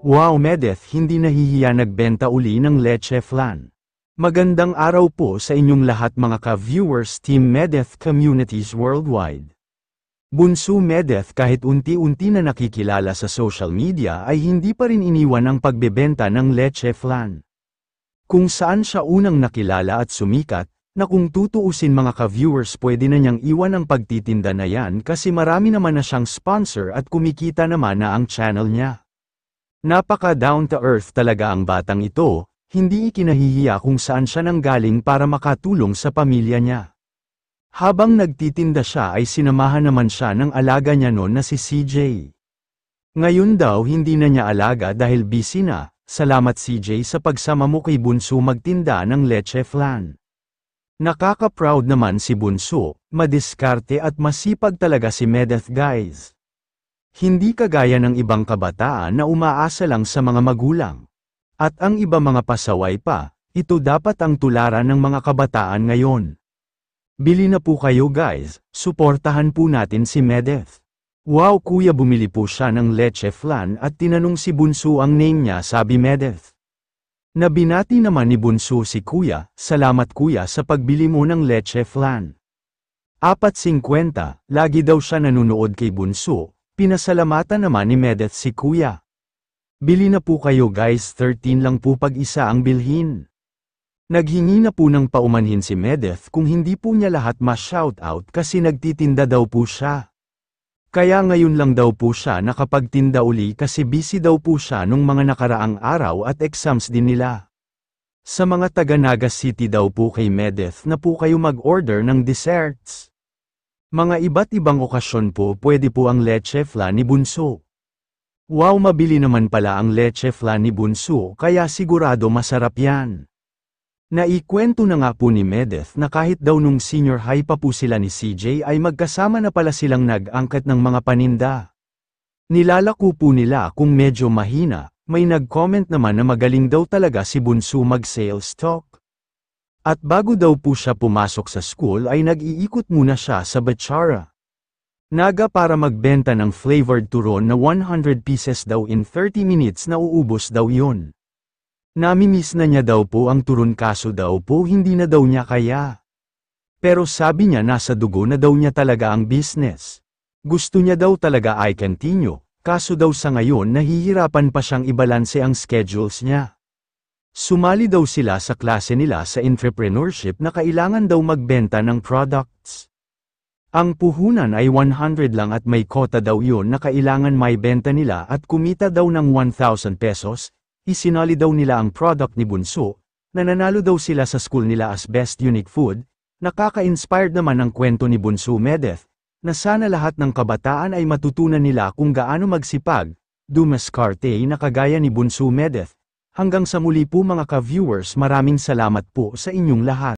Wow Medeth, hindi nahihiya nagbenta uli ng leche flan. Magandang araw po sa inyong lahat mga ka-viewers Team Medeth Communities Worldwide. Bunso Medeth kahit unti-unti na nakikilala sa social media ay hindi pa rin iniwan ang pagbebenta ng leche flan. Kung saan siya unang nakilala at sumikat, na kung tutuusin mga ka-viewers pwede na niyang iwan ang pagtitinda na yan kasi marami naman na siyang sponsor at kumikita naman na ang channel niya. Napaka down to earth talaga ang batang ito, hindi ikinahihiya kung saan siya nanggaling para makatulong sa pamilya niya. Habang nagtitinda siya ay sinamahan naman siya ng alaga niya noon na si CJ. Ngayon daw hindi na niya alaga dahil busy na, salamat CJ sa pagsama mo kay Bunso magtinda ng leche flan. Nakaka-proud naman si Bunso, madiskarte at masipag talaga si Medeth guys. Hindi kagaya ng ibang kabataan na umaasa lang sa mga magulang. At ang iba mga pasaway pa, ito dapat ang tularan ng mga kabataan ngayon. Bili na po kayo guys, suportahan po natin si Medeth. Wow kuya bumili po siya ng leche flan at tinanong si Bunso ang name niya sabi Medeth. Nabinati naman ni Bunso si kuya, salamat kuya sa pagbili mo ng leche flan. 4.50, lagi daw siya nanonood kay Bunso, pinasalamatan naman ni Medeth si kuya. Bili na po kayo guys 13 lang po pag isa ang bilhin. Naghingi na po ng paumanhin si Medeth kung hindi po niya lahat ma-shoutout kasi nagtitinda daw po siya. Kaya ngayon lang daw po siya nakapagtinda uli kasi busy daw po siya nung mga nakaraang araw at exams din nila. Sa mga taga Naga City daw po kay Medeth na po kayo mag-order ng desserts. Mga iba't ibang okasyon po pwede po ang leche flan ni Bunso. Wow mabili naman pala ang leche flan ni Bunso kaya sigurado masarap yan. Naikwento na nga po ni Medeth na kahit daw nung senior high pa po sila ni CJ ay magkasama na pala silang nag-angkat ng mga paninda. Nilalako po nila kung medyo mahina, may nag-comment naman na magaling daw talaga si Bunso mag-sales talk. At bago daw po siya pumasok sa school ay nag-iikot muna siya sa Bachara Naga para magbenta ng flavored turon na 100 pieces daw in 30 minutes na uubos daw yun. Namimiss na niya daw po ang turon kaso daw po hindi na daw niya kaya. Pero sabi niya nasa dugo na daw niya talaga ang business. Gusto niya daw talaga ay continue, kaso daw sa ngayon nahihirapan pa siyang ibalanse ang schedules niya. Sumali daw sila sa klase nila sa entrepreneurship na kailangan daw magbenta ng products. Ang puhunan ay 100 lang at may kota daw yun na kailangan may benta nila at kumita daw ng 1,000 pesos. Isinali daw nila ang product ni Bunso, na nanalo daw sila sa school nila as Best Unique Food. Nakaka-inspired naman ang kwento ni Bunso Medeth, na sana lahat ng kabataan ay matutunan nila kung gaano magsipag, dumaskarte na kagaya ni Bunso Medeth. Hanggang sa muli po mga ka-viewers maraming salamat po sa inyong lahat.